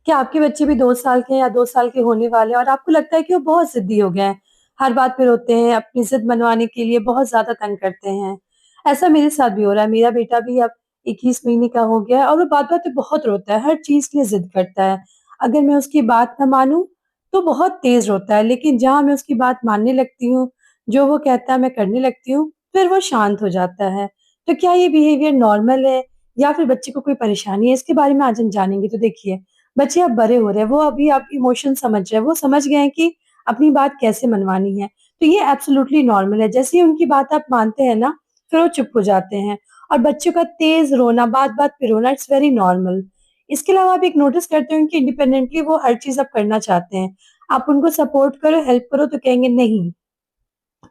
क्या आपके बच्चे भी 2 साल के हैं या 2 साल के होने वाले हैं और आपको लगता है कि वो बहुत ज़िद्दी हो गए हैं, हर बात पे रोते हैं, अपनी ज़िद मनवाने के लिए बहुत ज़्यादा तंग करते हैं। ऐसा मेरे साथ भी हो रहा है, मेरा बेटा भी अब 21 महीने का हो गया है और वो बात-बात पे बहुत रोता है, हर चीज़ के लिए ज़िद करता है। अगर मैं उसकी बात ना मानूँ, तो बहुत तेज़ रोता है, लेकिन जहाँ मैं उसकी बात मानने लगती हूँ, जो वो कहता है मैं करने लगती हूँ, फिर वो शांत हो जाता है। तो क्या ये बिहेवियर नॉर्मल है या फिर बच्चे को कोई परेशानी है? इसके बारे में आज हम जानेंगे। तो देखिए, बच्चे अब बड़े हो रहे हैं, वो अभी आप इमोशन समझ रहे हैं, वो समझ गए हैं कि अपनी बात कैसे मनवानी है। तो ये एब्सोल्युटली नॉर्मल है, जैसे ही उनकी बात आप मानते हैं ना, फिर वो चुप हो जाते हैं और बच्चों का तेज़ रोना, बात-बात पे रोना इट्स वेरी नॉर्मल। इसके अलावा आप एक नोटिस करते होंगे कि इंडिपेंडेंटली वो हर चीज़ अब करना चाहते हैं। आप उनको सपोर्ट करो, हेल्प करो तो कहेंगे नहीं।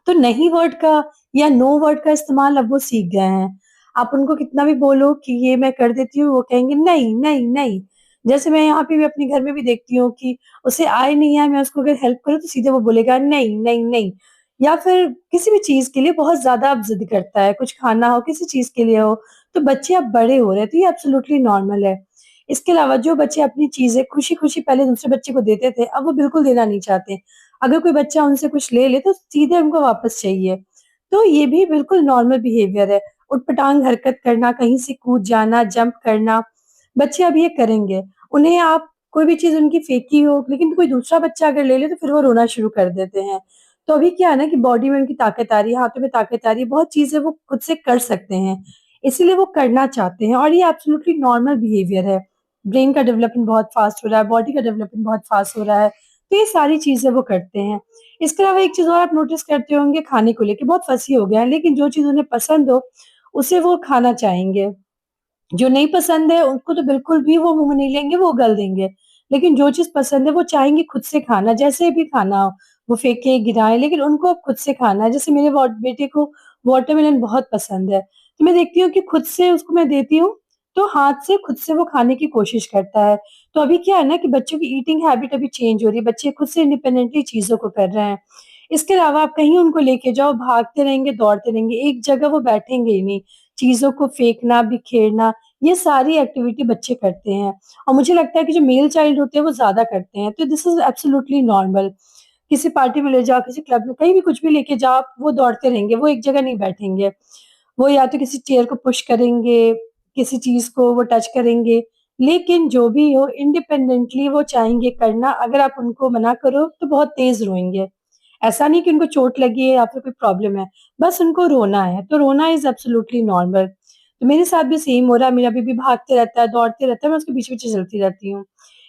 तो नहीं वर्ड का या नो वर्ड का इस्तेमाल अब वो सीख गए हैं। आप उनको कितना भी बोलो कि ये मैं कर देती हूँ, वो कहेंगे नहीं, नहीं, नहीं। जैसे मैं यहाँ पे भी अपने घर में भी देखती हूँ कि उसे आए नहीं आए, मैं उसको अगर हेल्प करूँ तो सीधे वो बोलेगा नहीं, नहीं, नहीं। या फिर किसी भी चीज़ के लिए बहुत ज़्यादा अब ज़िद करता है, कुछ खाना हो, किसी चीज़ के लिए हो, तो बच्चे अब बड़े हो रहे हैं, तो ये एब्सोल्युटली नॉर्मल है। इसके अलावा जो बच्चे अपनी चीज़ें खुशी-खुशी पहले दूसरे बच्चे को देते थे, अब वो बिल्कुल देना नहीं चाहते। अगर कोई बच्चा उनसे कुछ ले ले तो सीधे उनको वापस चाहिए। तो ये भी बिल्कुल नॉर्मल बिहेवियर है। ऊट-पटांग हरकत करना, कहीं से कूद जाना, जंप करना, बच्चे अब ये करेंगे। उन्हें आप कोई भी चीज़ उनकी फेंकी हो, लेकिन कोई दूसरा बच्चा अगर ले ले तो फिर वो रोना शुरू कर देते हैं। तो अभी क्या है ना कि बॉडी में उनकी ताकत आ रही है, हाथों में ताकत आ रही है, बहुत चीज़ें वो खुद से कर सकते हैं। इसीलिए वो करना चाहते हैं और ये एब्सोल्युटली नॉर्मल बिहेवियर है। ब्रेन का डेवलपमेंट बहुत फास्ट हो रहा है, बॉडी का डेवलपमेंट बहुत फास्ट हो रहा है। तो ये सारी चीज़ें वो करते हैं। इसके अलावा एक चीज़ और आप नोटिस करते होंगे खाने को लेके बहुत फसी हो गए हैं, लेकिन जो चीज़ उन्हें पसंद हो, उसे वो खाना चाहेंगे। जो नहीं पसंद है उनको तो बिल्कुल भी वो मुँह नहीं लेंगे, वो उगल देंगे। लेकिन जो चीज़ पसंद है वो चाहेंगे खुद से खाना, जैसे भी खाना हो, वो फेंके, गिराएँ लेकिन उनको अब खुद से खाना है। जैसे मेरे बेटे को वाटरमेलन बहुत पसंद है, तो मैं देखती हूँ कि खुद से उसको मैं देती हूँ, तो हाथ से खुद से वो खाने की कोशिश करता है। तो अभी क्या है ना कि बच्चों की ईटिंग हैबिट अभी चेंज हो रही है, बच्चे खुद से इंडिपेंडेंटली चीज़ों को कर रहे हैं। इसके अलावा आप कहीं उनको लेके जाओ, भागते रहेंगे, दौड़ते रहेंगे, एक जगह वो बैठेंगे ही नहीं। चीज़ों को फेंकना, बिखेरना ये सारी एक्टिविटी बच्चे करते हैं और मुझे लगता है कि जो मेल चाइल्ड होते हैं वो ज़्यादा करते हैं, तो दिस इज़ एब्सोल्युटली नॉर्मल। किसी पार्टी में ले जाओ, किसी क्लब में, कहीं भी कुछ भी लेके जाओ, वो दौड़ते रहेंगे, वो एक जगह नहीं बैठेंगे। वो या तो किसी चेयर को पुश करेंगे, किसी चीज़ को वो टच करेंगे, लेकिन जो भी हो इंडिपेंडेंटली वो चाहेंगे करना, अगर आप उनको मना करो तो बहुत तेज़ रोएँगे। ऐसा नहीं कि उनको चोट लगी है या फिर कोई प्रॉब्लम है, बस उनको रोना है, तो रोना इज़ एब्सोल्युटली नॉर्मल। तो मेरे साथ भी सेम हो रहा है, मेरा बेबी भागते रहता है, दौड़ते रहता है, मैं उसके पीछे-पीछे चलती रहती हूँ।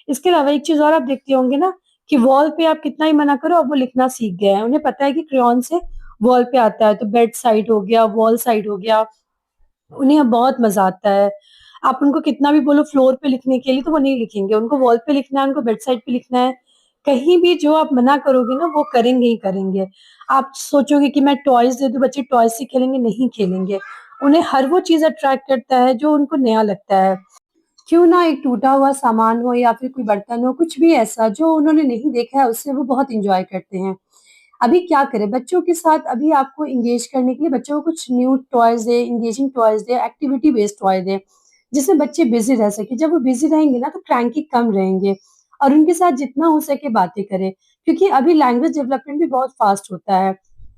इसके अलावा एक चीज़ और आप देखते होंगे ना कि वॉल पे आप कितना ही मना करो, अब वो लिखना सीख गए हैं। उन्हें पता है कि क्रेयॉन से वॉल पे आता है, तो बेड साइड हो गया, वॉल साइड हो गया, उन्हें अब बहुत मज़ा आता है। आप उनको कितना भी बोलो फ्लोर पे लिखने के लिए तो वो नहीं लिखेंगे, उनको वॉल पे लिखना है, उनको बेड साइड पे लिखना है। कहीं भी जो आप मना करोगे ना वो करेंगे ही करेंगे। आप सोचोगे कि मैं टॉयज़ दे दूँ, बच्चे टॉयज़ से खेलेंगे, नहीं खेलेंगे। उन्हें हर वो चीज़ अट्रैक्ट करता है जो उनको नया लगता है। क्यों ना एक टूटा हुआ सामान हो या फिर कोई बर्तन हो, कुछ भी ऐसा जो उन्होंने नहीं देखा है उससे वो बहुत एन्जॉय करते हैं। अभी क्या करें बच्चों के साथ अभी आपको एंगेज करने के लिए बच्चों को कुछ न्यू टॉयज़ दें, एंगेजिंग टॉयज़ दें, एक्टिविटी बेस्ड टॉय दें, जिससे बच्चे बिज़ी रह सकें। जब वो बिज़ी रहेंगे ना तो क्रैंकी कम रहेंगे और उनके साथ जितना हो सके बातें करें, क्योंकि अभी लैंग्वेज डेवलपमेंट भी बहुत फास्ट होता है।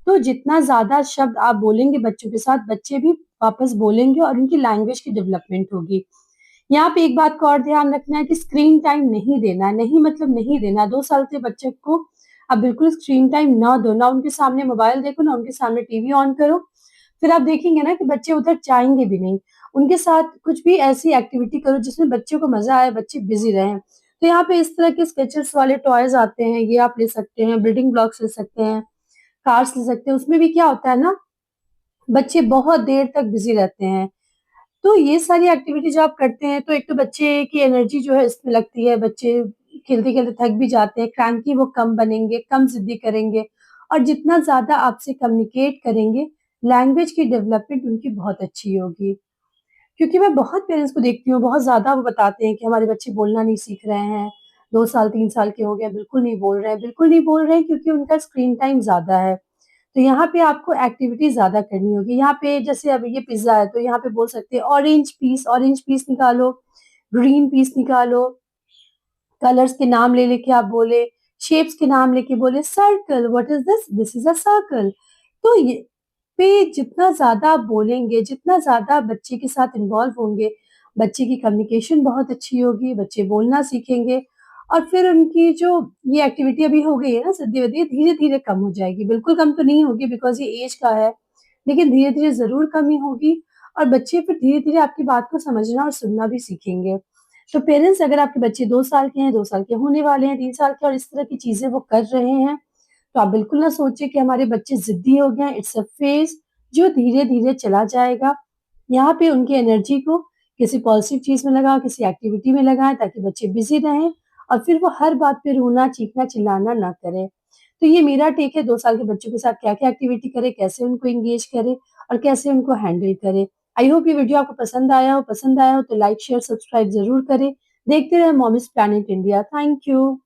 तो जितना ज़्यादा शब्द आप बोलेंगे बच्चों के साथ, बच्चे भी वापस बोलेंगे और उनकी लैंग्वेज की डेवलपमेंट होगी। यहाँ पे एक बात का और ध्यान रखना है कि स्क्रीन टाइम नहीं देना है, नहीं मतलब नहीं देना। 2 साल के बच्चे को आप बिल्कुल स्क्रीन टाइम ना दो, ना उनके सामने मोबाइल देखो, ना उनके सामने टीवी ऑन करो। फिर आप देखेंगे ना कि बच्चे उधर जाएँगे भी नहीं। उनके साथ कुछ भी ऐसी एक्टिविटी करो जिसमें बच्चों को मज़ा आए, बच्चे बिज़ी रहें। तो यहाँ पे इस तरह के स्केचेस वाले टॉयज़ आते हैं, ये आप ले सकते हैं, बिल्डिंग ब्लॉक्स ले सकते हैं, कार्स ले सकते हैं। उसमें भी क्या होता है ना, बच्चे बहुत देर तक बिज़ी रहते हैं। तो ये सारी एक्टिविटी जब आप करते हैं, तो एक तो बच्चे की एनर्जी जो है इसमें लगती है, बच्चे खेलते-खेलते थक भी जाते हैं, क्रैंकी वो कम बनेंगे, कम ज़िद्दी करेंगे और जितना ज़्यादा आपसे कम्युनिकेट करेंगे, लैंग्वेज की डेवलपमेंट उनकी बहुत अच्छी होगी। क्योंकि मैं बहुत पेरेंट्स को देखती हूँ, बहुत ज़्यादा वो बताते हैं कि हमारे बच्चे बोलना नहीं सीख रहे हैं, 2 साल, 3 साल के हो गए, बिल्कुल नहीं बोल रहे हैं क्योंकि उनका स्क्रीन टाइम ज़्यादा है। तो यहाँ पे आपको एक्टिविटी ज़्यादा करनी होगी। यहाँ पे जैसे अब ये पिज़्ज़ा है, तो यहाँ पे बोल सकते हैं ऑरेंज पीस निकालो, ग्रीन पीस निकालो, कलर्स के नाम ले लेके आप बोले, शेप्स के नाम लेके बोले, circle, what is this, this is a circle. तो ये पे जितना ज्यादा आप बोलेंगे, जितना ज्यादा बच्चे के साथ इन्वॉल्व होंगे, बच्चे की कम्युनिकेशन बहुत अच्छी होगी, बच्चे बोलना सीखेंगे, और फिर उनकी जो ये एक्टिविटी अभी हो गई है ना सिद्धि विद्धि, धीरे धीरे कम हो जाएगी। बिल्कुल कम तो नहीं होगी बिकॉज ये एज का है, लेकिन धीरे धीरे जरूर कमी होगी, और बच्चे फिर धीरे धीरे आपकी बात को समझना और सुनना भी सीखेंगे। तो पेरेंट्स, अगर आपके बच्चे 2 साल के हैं, 2 साल के होने वाले हैं, 3 साल के, और इस तरह की चीजें वो कर रहे हैं, तो आप बिल्कुल ना सोचिए कि हमारे बच्चे जिद्दी हो गए हैं। इट्स अ फेज जो धीरे धीरे चला जाएगा। यहाँ पे उनकी एनर्जी को किसी पॉजिटिव चीज में लगाओ, किसी एक्टिविटी में लगाएं, ताकि बच्चे बिजी रहें और फिर वो हर बात पे रोना, चीखना, चिल्लाना ना करें। तो ये मेरा टेक है, 2 साल के बच्चों के साथ क्या क्या एक्टिविटी करें, कैसे उनको एंगेज करें और कैसे उनको हैंडल करें। आई होप ये वीडियो आपको पसंद आया हो तो लाइक शेयर सब्सक्राइब जरूर करें। देखते रहे मॉमिस प्लैनेट इंडिया। Thank you.